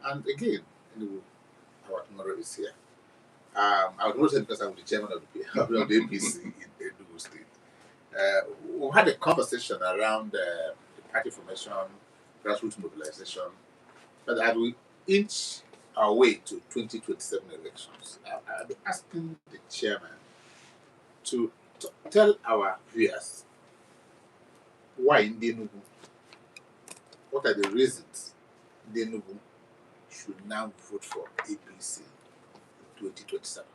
And again, Enugu, our tomorrow is here. I would not say because I'm the chairman of the APC in Enugu State. We had a conversation around the party formation, grassroots mobilization, but as we inch our way to 2027 elections, I'll be asking the chairman to tell our viewers why in Enugu, what are the reasons Enugu should now vote for APC in 2027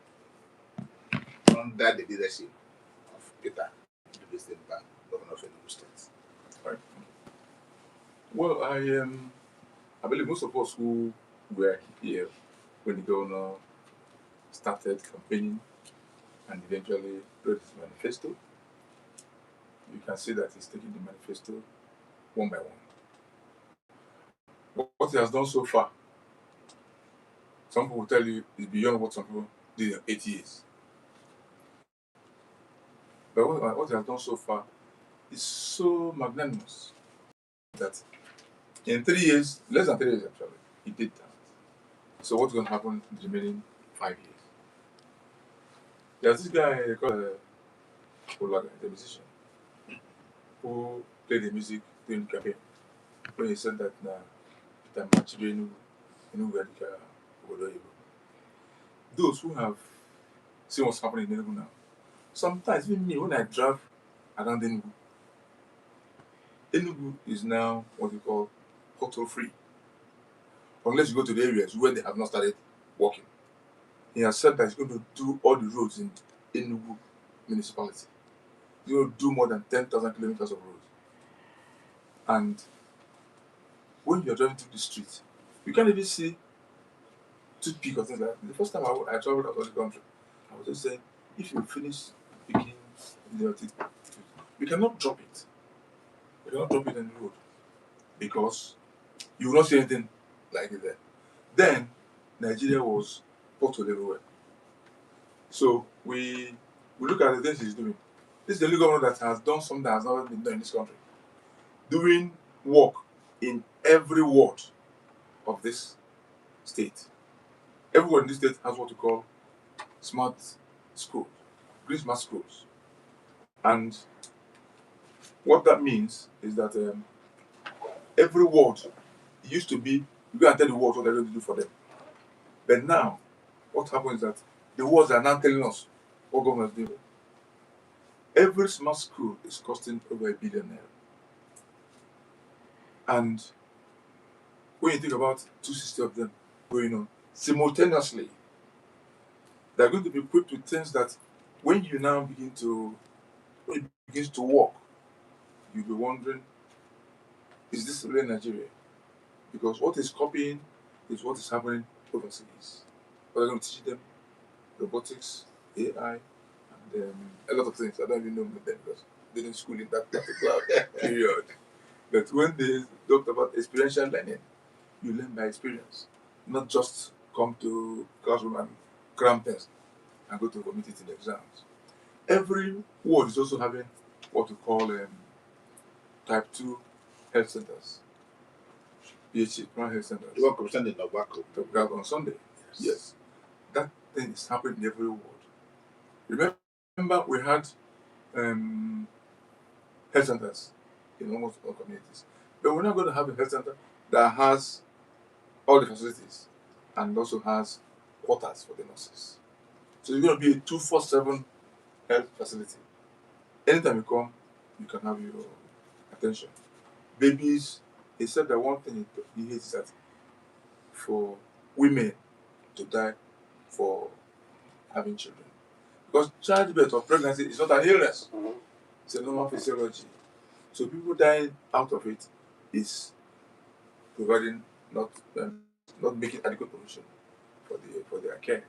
under the leadership of Peter December, governor of Enugu State. Right. Well, I believe most of us who were here when the governor started campaigning and eventually wrote his manifesto, you can see that he's taking the manifesto one by one. What he has done so far, some people will tell you is beyond what some people did in 8 years. But what he has done so far is so magnanimous that in 3 years, less than 3 years actually, he did that. So what's going to happen in the remaining 5 years? There's this guy called Olaga, the musician, who played the music during the campaign. When he said that those who have seen what's happening in Enugu now, sometimes even me, when I drive around Enugu is now what we call pothole free. Unless you go to the areas where they have not started working. He has said that he's going to do all the roads in Enugu municipality. He's going to do more than 10,000 kilometers of roads. And when you're driving through the street, you can't even see toothpick or things like that. The first time I traveled out of the country, I was just saying, if you finish picking your teeth, you cannot drop it. You cannot drop it on the road because you will not see anything like it there. Then Nigeria was pothole everywhere. So we look at the things he's doing. This is the only governor that has done something that has never been done in this country. Doing work in every ward of this state. Every ward in this state has what we call smart schools, green smart schools. And what that means is that every ward, it used to be, you go and tell the ward what they're going to do for them. But now, what happens is that the wards are now telling us what government is doing. Every smart school is costing over $1 billion. And when you think about 260 of them going on simultaneously, they're going to be equipped with things that when you now begin to work, you'll be wondering, is this really Nigeria? Because what is copying is what is happening overseas. But they're going to teach them robotics, AI, and a lot of things. I don't even know them because they didn't school in that particular period. But when they talked about experiential learning, you learn by experience, not just come to classroom and cram tests and go to commit it in the exams. Every ward is also having what we call type 2 health centers. PHC, primary health centers. The one concerning Nobacco. On Sunday. Yes. That thing is happening in every ward. Remember, we had health centers in almost all communities. But we're not going to have a health center that has all the facilities and also has quarters for the nurses. So it's going to be a 24/7 health facility. Anytime you come, you can have your attention. Babies, he said that one thing he hates is that for women to die for having children. Because childbirth or pregnancy is not an illness. Mm-hmm. It's a normal physiology. So people dying out of it is providing not making adequate provision for their care.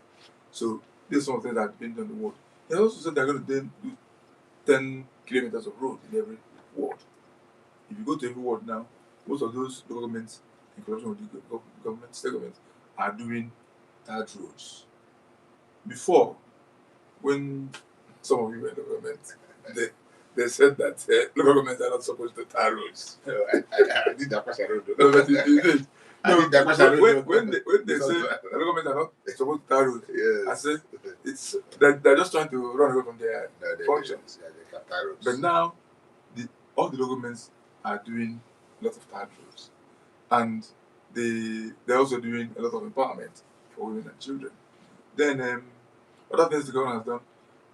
So this is something that's been done in the world. He also said they're going to do 10 kilometers of road in every ward. If you go to every ward now, most of those governments, in conjunction with the government, state governments, are doing tarred roads. Before, when some of you were in the government, they said that local governments are not supposed to tar roads. No, I did that question. No, but you did. I No, did that question. when they It's say also- the government are not supposed to tar roads, Yes. I said it's they're just trying to run away from their No, functions. they can tie ropes. But now, all the governments are doing a lot of tarred roads, and they're also doing a lot of empowerment for women and children. Then other things the government has done.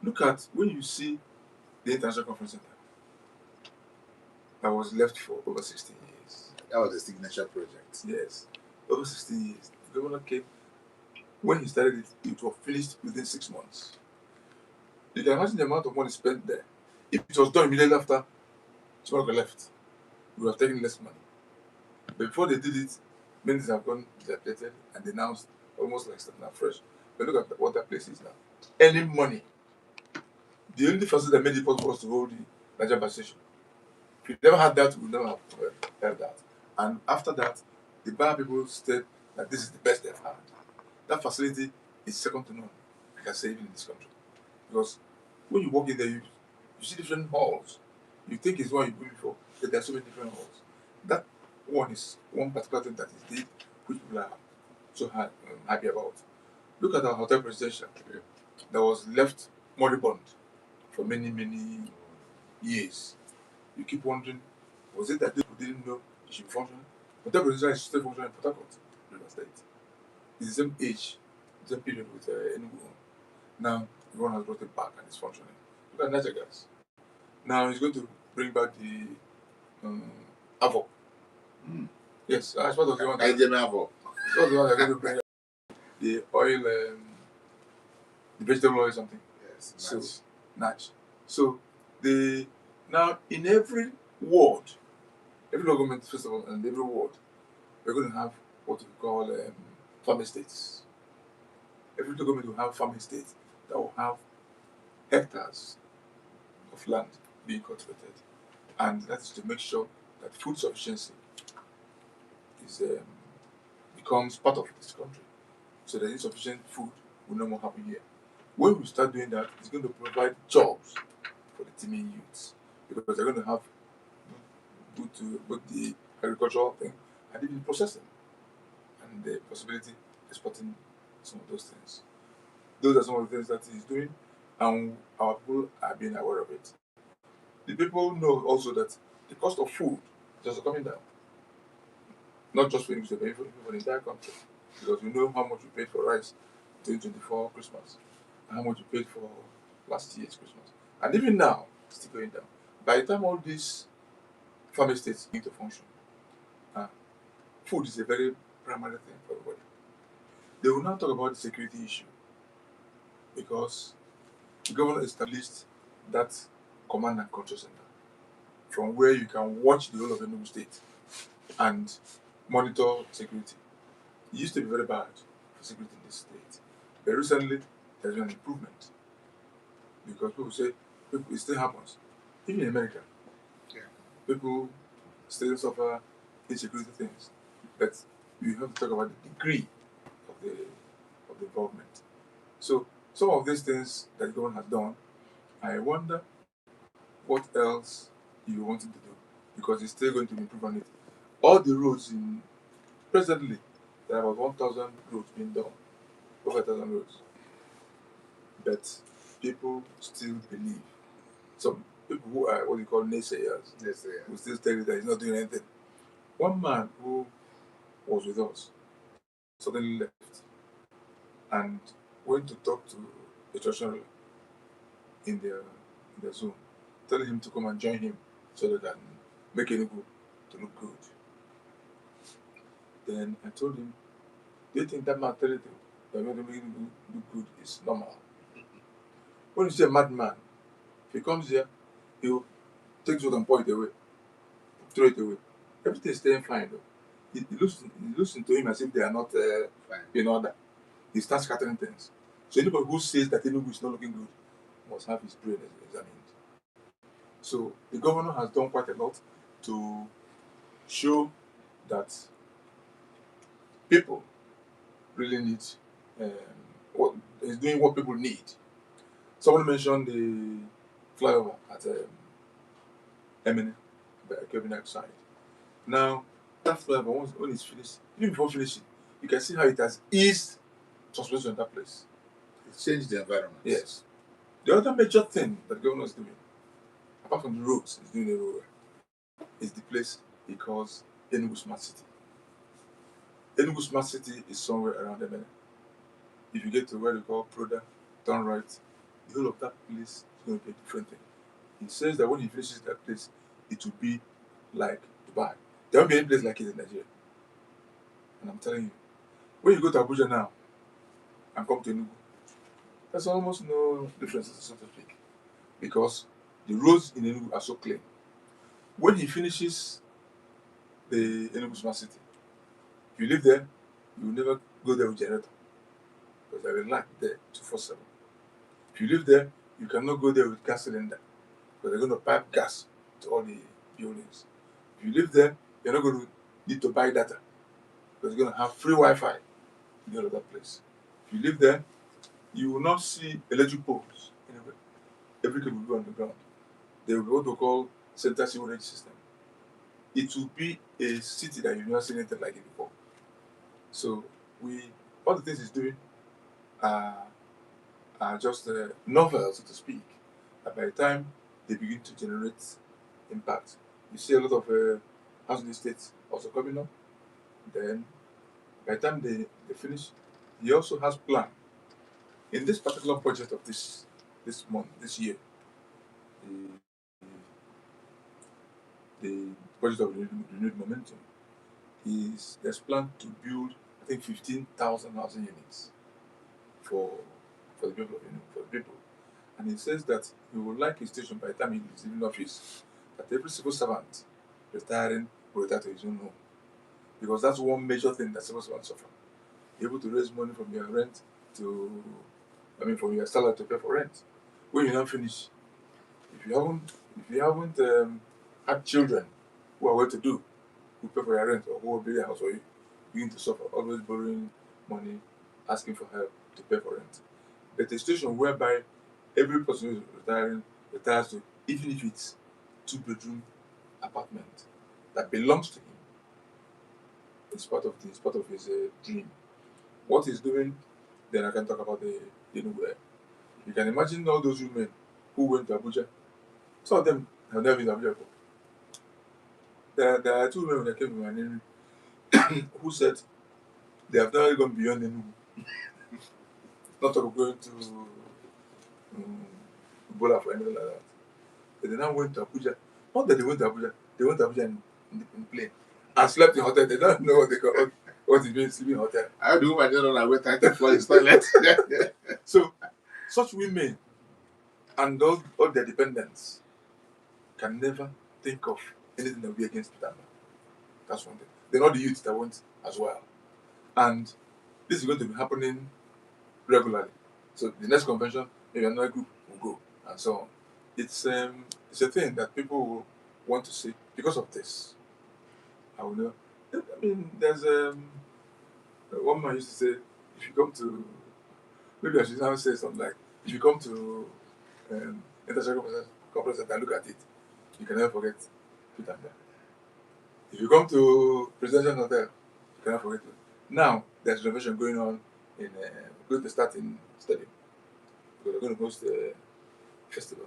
Look at when you see the International Conference Center that was left for over 16 years. That was a signature project. Yes, over 16 years. The governor came when he started it. It was finished within 6 months. You can imagine the amount of money spent there. If it was done immediately after Chimoka left, we would have taken less money. But before they did it, many things have gone dilapidated and denounced almost like starting afresh. But look at what that place is now. Any money. The only facility that made it possible was to hold the Nigerian Bus Station. If we never had that, we would never have had that. And after that, the bar people said that this is the best they've had. That facility is second to none, I can say, even in this country. Because when you walk in there, you see different halls. You think it's one you've been before, but there are so many different halls. That one is one particular thing that is deep, which people are so happy about. Look at our hotel presidential that was left moribund for many, many years. You keep wondering, was it that people didn't know it should be functioning? Hotel presidential is still functioning in Port Harcourt, River State. It's the same age, the same period with Enugu. Now, everyone has brought it back and it's functioning. Look at natural gas. Now, he's going to bring back the Avo. Yes, I suppose the one that Nigerian Avo. they're going to bring the oil, the vegetable oil or something. Yes, So, Natch. So, now in every ward, every local government, first of all, and every ward, we're going to have what we call farm estates. Every local government will have farm estates that will have hectares of land being cultivated. And that is to make sure that food sufficiency is becomes part of this country. So that insufficient food will no more happen here. When we start doing that, it's going to provide jobs for the teeming youths because they're going to have both the agricultural thing and even processing and the possibility of exporting some of those things. Those are some of the things that he's doing, and our people are being aware of it. The people know also that the cost of food is also coming down, not just for English, but for the entire country, because we know how much we paid for rice 2024 Christmas, and how much we paid for last year's Christmas, and even now it's still going down. By the time all these farm estates need to function, food is a very primary thing for everybody. They will now talk about the security issue because the governor established that command and control center from where you can watch the whole of Enugu state and monitor security. It used to be very bad for security in this state, but recently there's been an improvement because people say it still happens. Even in America, people still suffer insecurity things, but you have to talk about the degree of the involvement. So some of these things that the government has done, I wonder what else you want him to do because it's still going to improve on it. All the roads in presently there are about 1,000 roads being done, over 1,000 roads, but people still believe. Some people who are what you call naysayers will still tell you that he's not doing anything. One man who was with us suddenly left and went to talk to the treasurer in their zone, telling him to come and join him so they can make Enugu to look good. Then I told him, do you think that man telling you that making Enugu look good is normal? When you see a madman, if he comes here, he'll take what and pour it away, throw it away. Everything is staying fine though. It looks into him as if they are not in order. He starts scattering things. So anybody who says that Enugu is not looking good must have his brain examined. So the governor has done quite a lot to show that people really need what is doing what people need. Someone mentioned the flyover at Emene, by Kevin side. Now, that flyover, once when it's finished, even before finishing, you can see how it has eased transportation in that place. It changed the environment. Yes. The other major thing that the governor is doing, apart from the roads, is doing everywhere, is the place he calls Enugu Smart City. Enugu Smart City is somewhere around Emene. If you get to where they call Proda, turn right, the whole of that place is going to be a different thing. He says that when he finishes that place, it will be like Dubai. There won't be any place like it in Nigeria. And I'm telling you, when you go to Abuja now and come to Enugu, there's almost no difference, so to speak, because the roads in Enugu are so clean. When he finishes the Enugu Smart City, if you live there, you will never go there with generator because there will be light there 247. If you live there, you cannot go there with gas cylinder because they're going to pipe gas to all the buildings. If you live there, you're not going to need to buy data because you're going to have free Wi-Fi in all of that place. If you live there, you will not see electric poles anywhere. Everything will be on the ground. They will be what we call center sewerage system. It will be a city that you've never seen anything like it before. So all the things he's doing are just novel, so to speak. And by the time they begin to generate impact, you see a lot of housing estates also coming up. Then by the time they finish, he also has plan. In this particular budget of this year, the budget of renewed momentum there's plan to build, I think, 15,000 housing units for the people of for the people. And he says that he would like his station by the time he is leaving office, that every civil servant retiring will retire to his own home. Because that's one major thing that civil servants suffer. You're able to raise money from your rent from your salary to pay for rent. When you now finish, if you haven't had children who are well to do, who pay for your rent or who will build a house for you, begin to suffer, always borrowing money, asking for help to pay for rent. But a situation whereby every person who is retiring retires to, even if it's 2-bedroom apartment that belongs to him, it's part of his dream. What he's doing, then I can talk about the Enugu. You can imagine all those women who went to Abuja. Some of them have never been to Abuja before. There are two women that came to my name who said they have never gone beyond Enugu. Not of going to Ebola for anything like that. But they now went to Abuja. Not that they went to Abuja, they went to Abuja in plane and slept in hotel. They don't know what it means sleeping in hotel. I do my general I went to for his toilet. So such women and all their dependents can never think of anything that will be against Peter. That's one thing. They're not the youth that want as well. And this is going to be happening regularly. So the next convention, maybe another group will go, and so on. It's a thing that people will want to see because of this. I will know. I mean, there's one man used to say, if you come to, maybe I should now say something like, if you come to international conference and look at it, you can never forget Peter. If you come to Presidential Hotel, you cannot forget it. Now, there's renovation going on going to start in Stadium. Because they're going to host a festival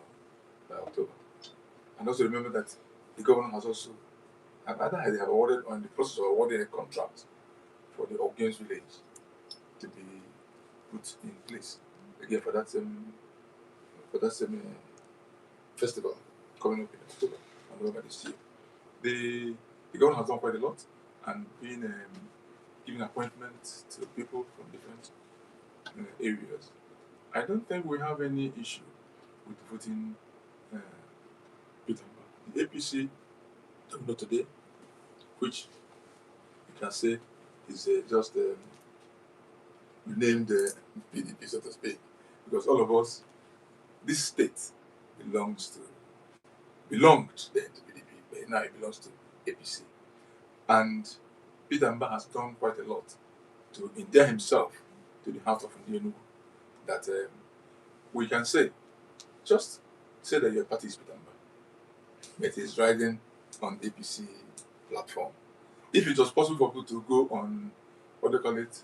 by October. And also remember that the government has also, they have awarded, on the process of awarding a contract for the Games Village to be put in place again for that same festival coming up in October and November this year. The government has done quite a lot and been giving appointments to people from different areas. I don't think we have any issue with voting Peter. The APC governor today, which you can say is just named PDP, so to speak, because all of us, this state belonged then to PDP, but now it belongs to APC. And Peter Mba has done quite a lot to endear himself to the heart of Enugu that we can say, just say that your party is Peter Mba. but he's riding on APC platform. If it was possible for people to go on, what do you call it,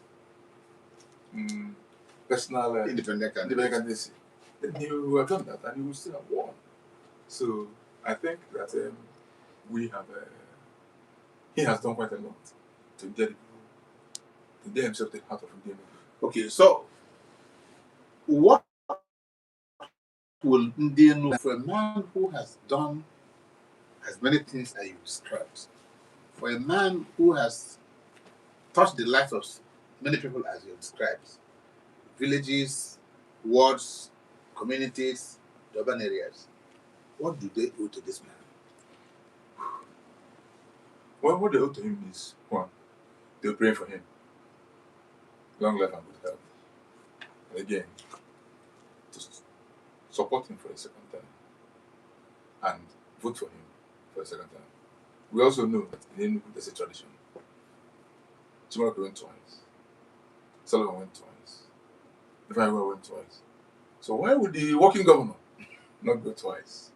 personal Independent candidacy, then he would have done that and he would still have won. So I think that he has done quite a lot to get himself the heart of the game. Okay, so what will Indian for a man who has done as many things as you described, for a man who has touched the lives of many people as you described, villages, wards, communities, urban areas, what do they owe to this man? Well, what they owe to him is one, they'll pray for him. Long life and good health. And again, to support him for a second time and vote for him for a second time. We also know that in Enugu there's a tradition. Chimaka went twice. Sullivan went twice. Ifeanyi went twice. So why would the working governor not go twice?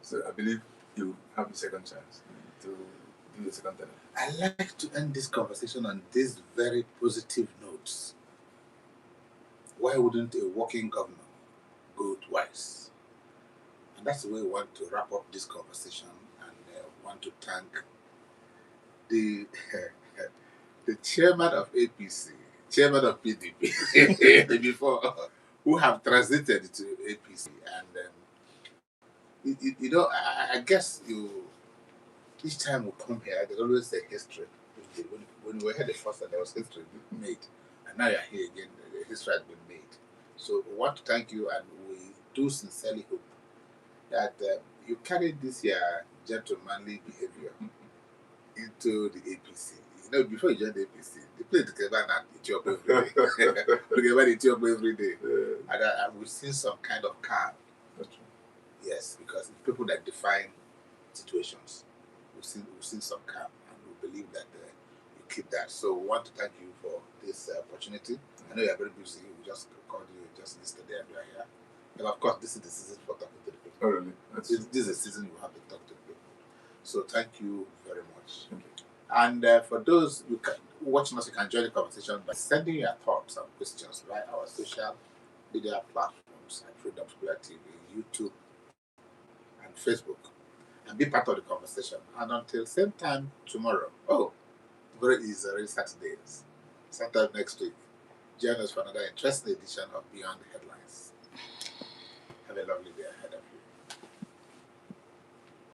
So I believe he will have a second chance to do the second time. I like to end this conversation on these very positive notes. Why wouldn't a working governor go twice? And that's the way we want to wrap up this conversation, and want to thank the the chairman of APC, chairman of PDP before, who have transited to APC. And you know, I guess each time we come here, there's always a history. When we were here the first time, there was history made, and now you're here again. The history has been made. So we want to thank you, and we do sincerely hope that you carried this your gentlemanly behavior into the APC. You know, before you joined the APC, they played together and Ethiopia every day. Together Ethiopia every day. And we've seen some kind of calm. That's true. Yes, because it's people that define situations. We've seen some calm, and we believe that you keep that. So we want to thank you for this opportunity. I know you are very busy. We just called you just yesterday and you are here. And of course, this is the season for talking to the people. Oh, really? This is the season you have to talk to the people. So thank you very much. Okay. And for those watching us, you can join the conversation by sending your thoughts and questions via our social media platforms at Freedom Square TV, YouTube, and Facebook, and be part of the conversation. And until same time tomorrow. Oh, tomorrow is already Saturday. Sometime next week, join us for another interesting edition of Beyond the Headlines. Have a lovely day.